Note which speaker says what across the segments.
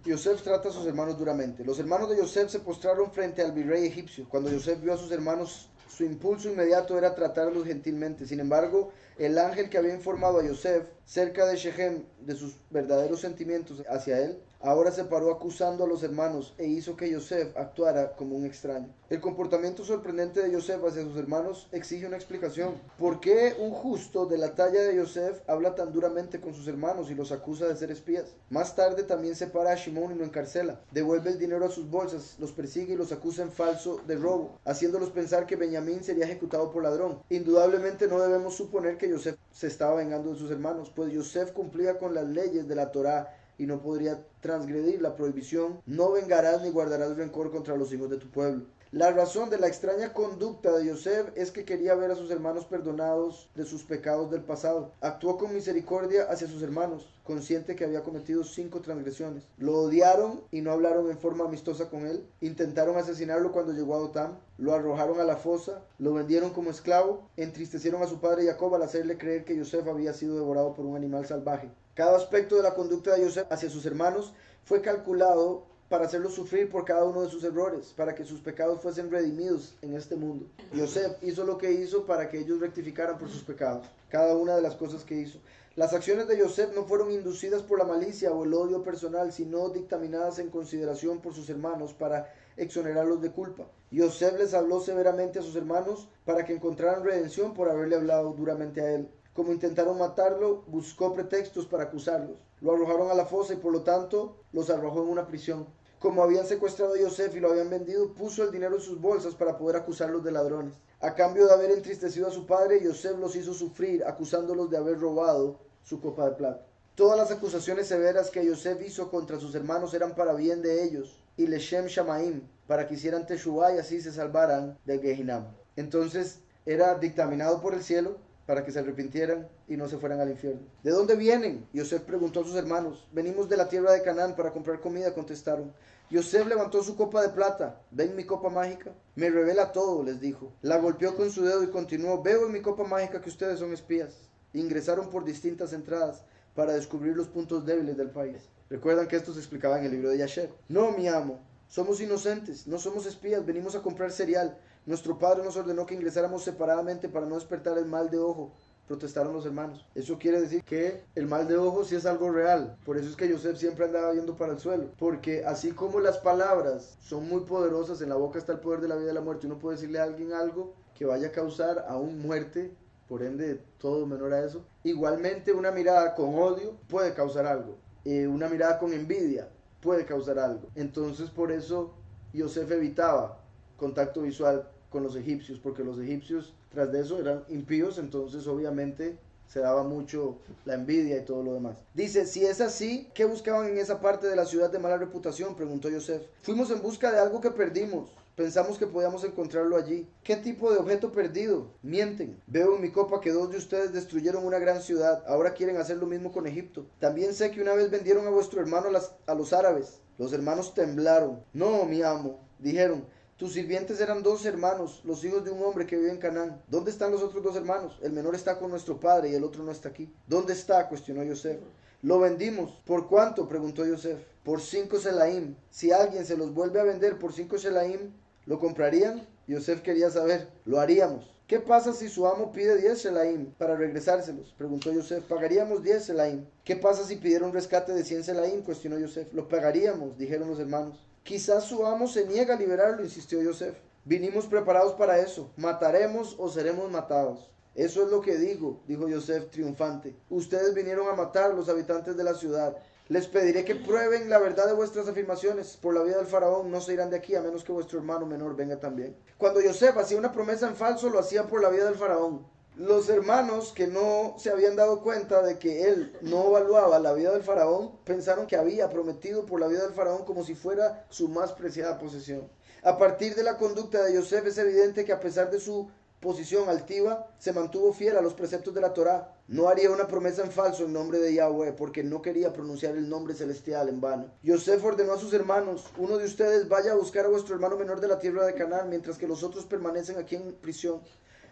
Speaker 1: Yosef trata a sus hermanos duramente. Los hermanos de Yosef se postraron frente al virrey egipcio. Cuando Yosef vio a sus hermanos, su impulso inmediato era tratarlos gentilmente. Sin embargo, el ángel que había informado a Yosef cerca de Shechem de sus verdaderos sentimientos hacia él, ahora se paró acusando a los hermanos e hizo que Yosef actuara como un extraño. El comportamiento sorprendente de Yosef hacia sus hermanos exige una explicación. ¿Por qué un justo de la talla de Yosef habla tan duramente con sus hermanos y los acusa de ser espías? Más tarde también separa a Shimón y lo encarcela, devuelve el dinero a sus bolsas, los persigue y los acusa en falso de robo, haciéndolos pensar que Benjamín sería ejecutado por ladrón. Indudablemente no debemos suponer que Yosef se estaba vengando de sus hermanos, pues Yosef cumplía con las leyes de la Torá y no podría transgredir la prohibición: no vengarás ni guardarás rencor contra los hijos de tu pueblo. La razón de la extraña conducta de Yosef es que quería ver a sus hermanos perdonados de sus pecados del pasado. Actuó con misericordia hacia sus hermanos, consciente que había cometido 5 transgresiones. Lo odiaron y no hablaron en forma amistosa con él. Intentaron asesinarlo cuando llegó a Dotam. Lo arrojaron a la fosa, lo vendieron como esclavo, entristecieron a su padre Jacob al hacerle creer que Yosef había sido devorado por un animal salvaje. Cada aspecto de la conducta de Yosef hacia sus hermanos fue calculado para hacerlos sufrir por cada uno de sus errores, para que sus pecados fuesen redimidos en este mundo. Yosef hizo lo que hizo para que ellos rectificaran por sus pecados, cada una de las cosas que hizo. Las acciones de Yosef no fueron inducidas por la malicia o el odio personal, sino dictaminadas en consideración por sus hermanos para exonerarlos de culpa. Yosef les habló severamente a sus hermanos para que encontraran redención por haberle hablado duramente a él. Como intentaron matarlo, buscó pretextos para acusarlos. Lo arrojaron a la fosa y por lo tanto los arrojó en una prisión. Como habían secuestrado a Yosef y lo habían vendido, puso el dinero en sus bolsas para poder acusarlos de ladrones. A cambio de haber entristecido a su padre, Yosef los hizo sufrir, acusándolos de haber robado su copa de plata. Todas las acusaciones severas que Yosef hizo contra sus hermanos eran para bien de ellos, y leshem shamaim, para que hicieran teshuvá y así se salvaran del Gehinam. Entonces era dictaminado por el cielo para que se arrepintieran y no se fueran al infierno. ¿De dónde vienen? Yosef preguntó a sus hermanos. Venimos de la tierra de Canaán para comprar comida, contestaron. Yosef levantó su copa de plata. ¿Ven mi copa mágica? Me revela todo, les dijo. La golpeó con su dedo y continuó. Veo en mi copa mágica que ustedes son espías. Ingresaron por distintas entradas para descubrir los puntos débiles del país. Recuerdan que esto se explicaba en el libro de Yasher. No, mi amo, somos inocentes, no somos espías, venimos a comprar cereal. Nuestro padre nos ordenó que ingresáramos separadamente para no despertar el mal de ojo, protestaron los hermanos. Eso quiere decir que el mal de ojo sí es algo real. Por eso es que Yosef siempre andaba viendo para el suelo. Porque así como las palabras son muy poderosas, en la boca está el poder de la vida y la muerte. Uno puede decirle a alguien algo que vaya a causar aún muerte, por ende todo menor a eso. Igualmente una mirada con odio puede causar algo. Una mirada con envidia puede causar algo. Entonces por eso Yosef evitaba contacto visual con los egipcios, porque los egipcios tras de eso eran impíos, entonces obviamente se daba mucho la envidia y todo lo demás. Dice, si es así, ¿qué buscaban en esa parte de la ciudad de mala reputación?, preguntó Yosef. Fuimos en busca de algo que perdimos. Pensamos que podíamos encontrarlo allí. ¿Qué tipo de objeto perdido? Mienten. Veo en mi copa que 2 de ustedes destruyeron una gran ciudad. Ahora quieren hacer lo mismo con Egipto. También sé que una vez vendieron a vuestro hermano a los árabes. Los hermanos temblaron. No, mi amo, dijeron. Tus sirvientes eran 2 hermanos, los hijos de un hombre que vive en Canaán. ¿Dónde están los otros 2 hermanos? El menor está con nuestro padre y el otro no está aquí. ¿Dónde está?, cuestionó Yosef. Lo vendimos. ¿Por cuánto?, preguntó Yosef. Por 5 selaim. Si alguien se los vuelve a vender por 5 selaim, ¿lo comprarían? Yosef quería saber. Lo haríamos. ¿Qué pasa si su amo pide 10 selaim para regresárselos?, preguntó Yosef. Pagaríamos 10 selaim. ¿Qué pasa si pidiera un rescate de 100 selaim?, cuestionó Yosef. Lo pagaríamos, dijeron los hermanos. Quizás su amo se niega a liberarlo, insistió Yosef. Vinimos preparados para eso. Mataremos o seremos matados. Eso es lo que digo, dijo Yosef triunfante. Ustedes vinieron a matar a los habitantes de la ciudad. Les pediré que prueben la verdad de vuestras afirmaciones. Por la vida del faraón no se irán de aquí a menos que vuestro hermano menor venga también. Cuando Yosef hacía una promesa en falso, lo hacía por la vida del faraón. Los hermanos, que no se habían dado cuenta de que él no evaluaba la vida del faraón, pensaron que había prometido por la vida del faraón como si fuera su más preciada posesión. A partir de la conducta de Yosef es evidente que, a pesar de su posición altiva, se mantuvo fiel a los preceptos de la Torá. No haría una promesa en falso en nombre de Yahweh, porque no quería pronunciar el nombre celestial en vano. Yosef ordenó a sus hermanos: uno de ustedes vaya a buscar a vuestro hermano menor de la tierra de Canaán, mientras que los otros permanecen aquí en prisión.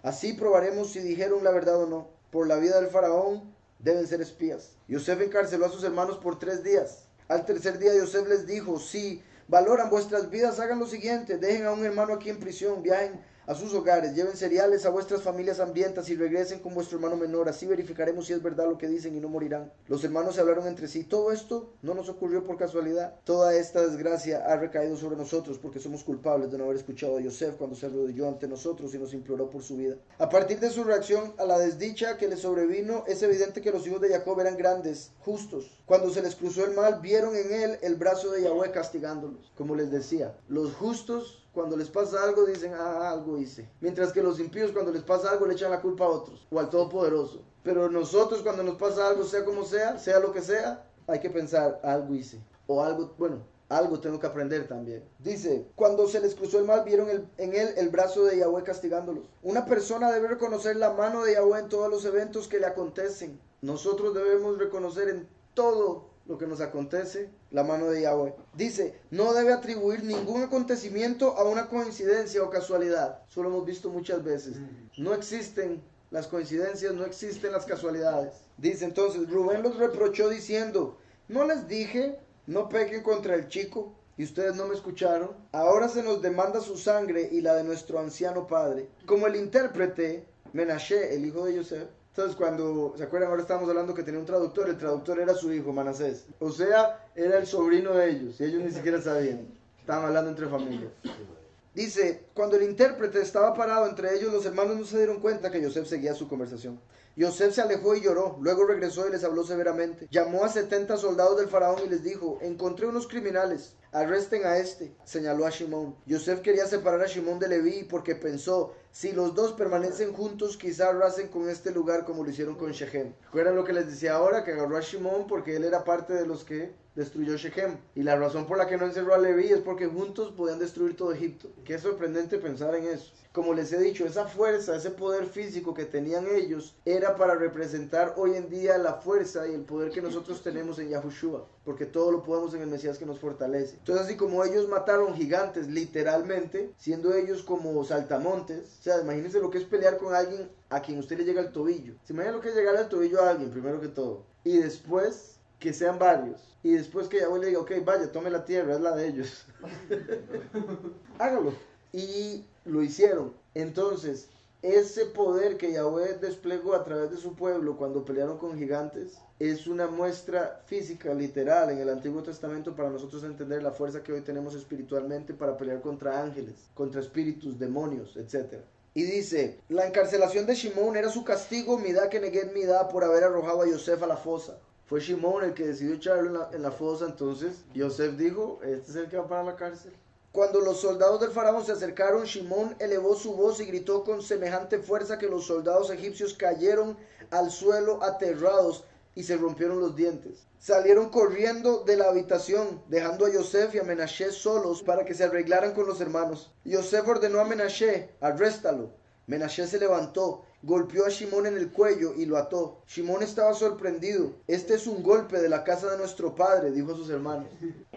Speaker 1: Así probaremos si dijeron la verdad o no. Por la vida del faraón deben ser espías. Yosef encarceló a sus hermanos por 3 días. Al tercer día Yosef les dijo, si valoran vuestras vidas, hagan lo siguiente, dejen a un hermano aquí en prisión, viajen a sus hogares, lleven cereales a vuestras familias hambrientas y regresen con vuestro hermano menor, así verificaremos si es verdad lo que dicen y no morirán. Los hermanos se hablaron entre sí, todo esto no nos ocurrió por casualidad, toda esta desgracia ha recaído sobre nosotros porque somos culpables de no haber escuchado a Yosef cuando se arrodilló ante nosotros y nos imploró por su vida. A partir de su reacción a la desdicha que les sobrevino, es evidente que los hijos de Jacob eran grandes, justos. Cuando se les cruzó el mal, vieron en él el brazo de Yahweh castigándolos. Como les decía, los justos cuando les pasa algo dicen, algo hice. Mientras que los impíos cuando les pasa algo le echan la culpa a otros o al Todopoderoso. Pero nosotros cuando nos pasa algo, sea como sea lo que sea, hay que pensar, algo hice. O algo, algo tengo que aprender también. Dice, cuando se les cruzó el mal, vieron en él el brazo de Yahweh castigándolos. Una persona debe reconocer la mano de Yahweh en todos los eventos que le acontecen. Nosotros debemos reconocer en todo lo que nos acontece la mano de Yahweh. Dice, no debe atribuir ningún acontecimiento a una coincidencia o casualidad. Eso lo hemos visto muchas veces. No existen las coincidencias, no existen las casualidades. Dice entonces, Rubén los reprochó diciendo, ¿no les dije, no pequen contra el chico? Y ustedes no me escucharon. Ahora se nos demanda su sangre y la de nuestro anciano padre. Como el intérprete, Menashe, el hijo de Yosef. Entonces cuando, ¿se acuerdan? Ahora estamos hablando que tenía un traductor, el traductor era su hijo, Manasés. O sea, era el sobrino de ellos, y ellos ni siquiera sabían. Estaban hablando entre familias. Dice, cuando el intérprete estaba parado entre ellos, los hermanos no se dieron cuenta que Yosef seguía su conversación. Yosef se alejó y lloró, luego regresó y les habló severamente. Llamó a 70 soldados del faraón y les dijo, encontré unos criminales, arresten a este, señaló a Shimón. Yosef quería separar a Shimón de Leví porque pensó, si los dos permanecen juntos, quizá arrasen con este lugar como lo hicieron con Shechem. ¿Recuerdan lo que les decía ahora? Que agarró a Shimón porque él era parte de los que destruyó Shechem. Y la razón por la que no encerró a Leví es porque juntos podían destruir todo Egipto. Qué sorprendente pensar en eso. Como les he dicho, esa fuerza, ese poder físico que tenían ellos era para representar hoy en día la fuerza y el poder que nosotros tenemos en Yahushua, porque todo lo podemos en el Mesías que nos fortalece. Entonces, así como ellos mataron gigantes literalmente, siendo ellos como saltamontes, o sea, imagínense lo que es pelear con alguien a quien usted le llega al tobillo. Se imagina lo que es llegar al tobillo a alguien, primero que todo, y después que sean varios, y después que Yahweh le diga, ok, vaya, tome la tierra, es la de ellos. Hágalo. Y lo hicieron. Entonces, ese poder que Yahweh desplegó a través de su pueblo cuando pelearon con gigantes es una muestra física, literal, en el Antiguo Testamento para nosotros entender la fuerza que hoy tenemos espiritualmente para pelear contra ángeles, contra espíritus, demonios, etc. Y dice, la encarcelación de Shimón era su castigo, midá keneged midá, por haber arrojado a Yosef a la fosa. Fue Shimón el que decidió echarlo en la fosa, entonces Yosef dijo, este es el que va para la cárcel. Cuando los soldados del faraón se acercaron, Shimón elevó su voz y gritó con semejante fuerza que los soldados egipcios cayeron al suelo aterrados y se rompieron los dientes. Salieron corriendo de la habitación, dejando a Yosef y a Menashe solos para que se arreglaran con los hermanos. Yosef ordenó a Menashe, arréstalo. Menashe se levantó, golpeó a Shimón en el cuello y lo ató. Shimón estaba sorprendido. Este es un golpe de la casa de nuestro padre, dijo a sus hermanos.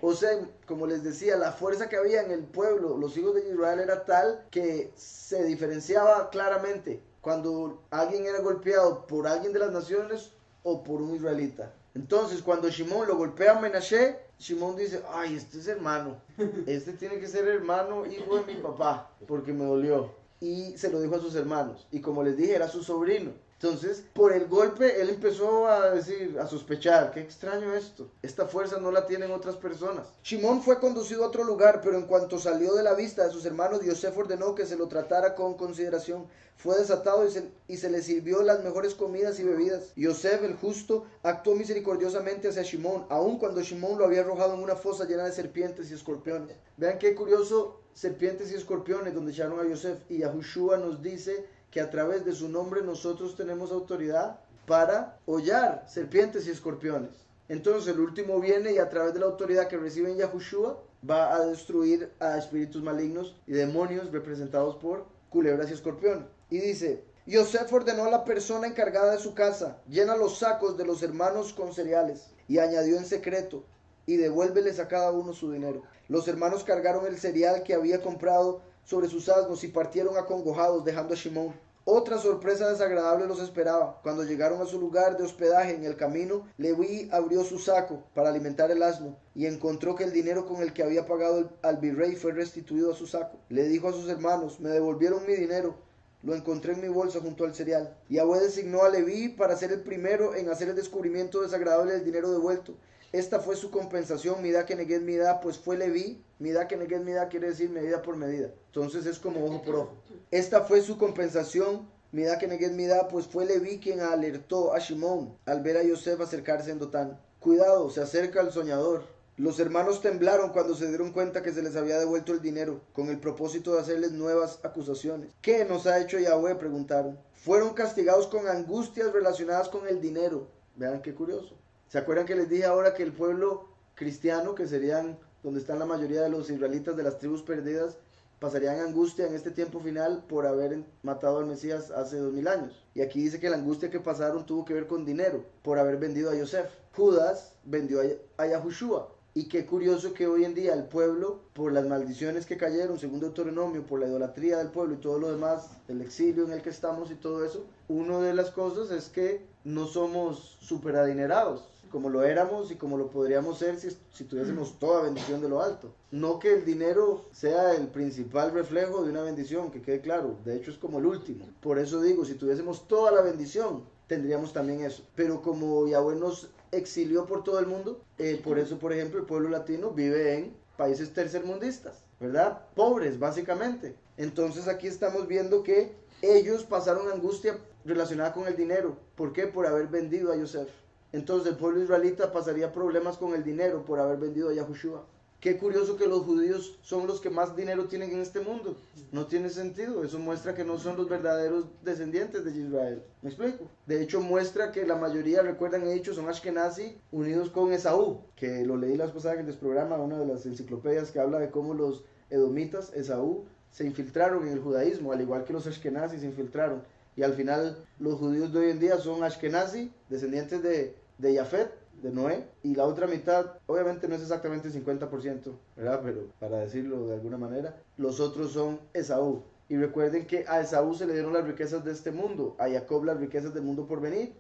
Speaker 1: O sea, como les decía, la fuerza que había en el pueblo, los hijos de Israel, era tal que se diferenciaba claramente cuando alguien era golpeado por alguien de las naciones o por un israelita. Entonces, cuando Shimón lo golpea a Menashe, Shimón dice, ay, este es hermano. Este tiene que ser hermano, hijo de mi papá, porque me dolió. Y se lo dijo a sus hermanos. Y como les dije, era su sobrino. Entonces, por el golpe, él empezó a decir, a sospechar, qué extraño esto. Esta fuerza no la tienen otras personas. Shimón fue conducido a otro lugar, pero en cuanto salió de la vista de sus hermanos, Yosef ordenó que se lo tratara con consideración. Fue desatado y se le sirvió las mejores comidas y bebidas. Yosef, el justo, actuó misericordiosamente hacia Shimón, aun cuando Shimón lo había arrojado en una fosa llena de serpientes y escorpiones. Vean qué curioso, serpientes y escorpiones donde echaron a Yosef. Y Yahushua nos dice que a través de su nombre nosotros tenemos autoridad para hollar serpientes y escorpiones. Entonces el último viene y a través de la autoridad que recibe en Yahushua va a destruir a espíritus malignos y demonios representados por culebras y escorpiones. Y dice, Yosef ordenó a la persona encargada de su casa, llena los sacos de los hermanos con cereales, y añadió en secreto, y devuélveles a cada uno su dinero. Los hermanos cargaron el cereal que había comprado sobre sus asnos y partieron acongojados dejando a Shimón. Otra sorpresa desagradable los esperaba. Cuando llegaron a su lugar de hospedaje en el camino, Leví abrió su saco para alimentar el asno y encontró que el dinero con el que había pagado al virrey fue restituido a su saco. Le dijo a sus hermanos: me devolvieron mi dinero. Lo encontré en mi bolsa junto al cereal. Yahweh designó a Leví para ser el primero en hacer el descubrimiento desagradable del dinero devuelto. Esta fue su compensación, midá keneged midá, pues fue Leví. Midá keneged midá quiere decir medida por medida. Entonces es como ojo por ojo. Esta fue su compensación, midá keneged midá, pues fue Leví quien alertó a Shimón al ver a Yosef acercarse en Dotán. Cuidado, se acerca el soñador. Los hermanos temblaron cuando se dieron cuenta que se les había devuelto el dinero, con el propósito de hacerles nuevas acusaciones. ¿Qué nos ha hecho Yahweh?, preguntaron. Fueron castigados con angustias relacionadas con el dinero. Vean qué curioso. ¿Se acuerdan que les dije ahora que el pueblo cristiano, que serían donde están la mayoría de los israelitas de las tribus perdidas, pasarían angustia en este tiempo final por haber matado al Mesías hace 2000 años? Y aquí dice que la angustia que pasaron tuvo que ver con dinero, por haber vendido a Yosef. Judas vendió a Yahushua. Y qué curioso que hoy en día el pueblo, por las maldiciones que cayeron, según Deuteronomio, por la idolatría del pueblo y todo lo demás, el exilio en el que estamos y todo eso, una de las cosas es que no somos súper adinerados, como lo éramos y como lo podríamos ser si tuviésemos toda bendición de lo alto. No que el dinero sea el principal reflejo de una bendición, que quede claro, de hecho es como el último. Por eso digo, si tuviésemos toda la bendición, tendríamos también eso. Pero como Yahweh nos exilió por todo el mundo, por eso, por ejemplo, el pueblo latino vive en países tercermundistas, ¿verdad? Pobres, básicamente. Entonces aquí estamos viendo que ellos pasaron angustia relacionada con el dinero. ¿Por qué? Por haber vendido a Yosef. Entonces el pueblo israelita pasaría problemas con el dinero por haber vendido a Yahushua. Qué curioso que los judíos son los que más dinero tienen en este mundo. No tiene sentido. Eso muestra que no son los verdaderos descendientes de Israel. ¿Me explico? De hecho muestra que la mayoría, recuerdan, he dicho, son Ashkenazi unidos con Esaú, que lo leí la vez pasada en el programa, una de las enciclopedias que habla de cómo los edomitas, Esaú, se infiltraron en el judaísmo, al igual que los Ashkenazi se infiltraron. Y al final los judíos de hoy en día son Ashkenazi, descendientes de Jafet, de Noé, y la otra mitad, obviamente no es exactamente 50%, ¿verdad? Pero para decirlo de alguna manera, los otros son Esaú. Y recuerden que a Esaú se le dieron las riquezas de este mundo, a Jacob las riquezas del mundo por venir.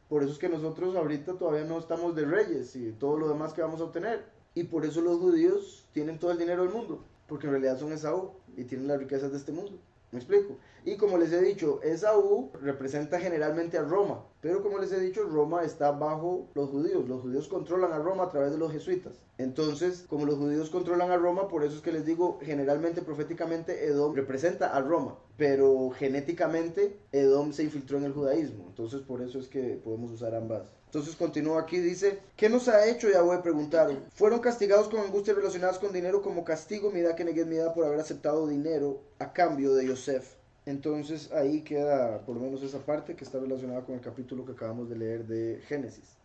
Speaker 1: Por eso es que nosotros ahorita todavía no estamos de reyes y todo lo demás que vamos a obtener. Y por eso los judíos tienen todo el dinero del mundo, porque en realidad son Esaú y tienen las riquezas de este mundo. ¿Me explico? Y como les he dicho, Esaú representa generalmente a Roma, pero como les he dicho, Roma está bajo los judíos controlan a Roma a través de los jesuitas. Entonces, como los judíos controlan a Roma, por eso es que les digo, generalmente, proféticamente, Edom representa a Roma, pero genéticamente Edom se infiltró en el judaísmo, entonces por eso es que podemos usar ambas. Entonces continúa aquí, dice: ¿qué nos ha hecho Yahweh?, preguntaron. Fueron castigados con angustias relacionadas con dinero como castigo, midá keneged midá, por haber aceptado dinero a cambio de Yosef. Entonces ahí queda por lo menos esa parte que está relacionada con el capítulo que acabamos de leer de Génesis.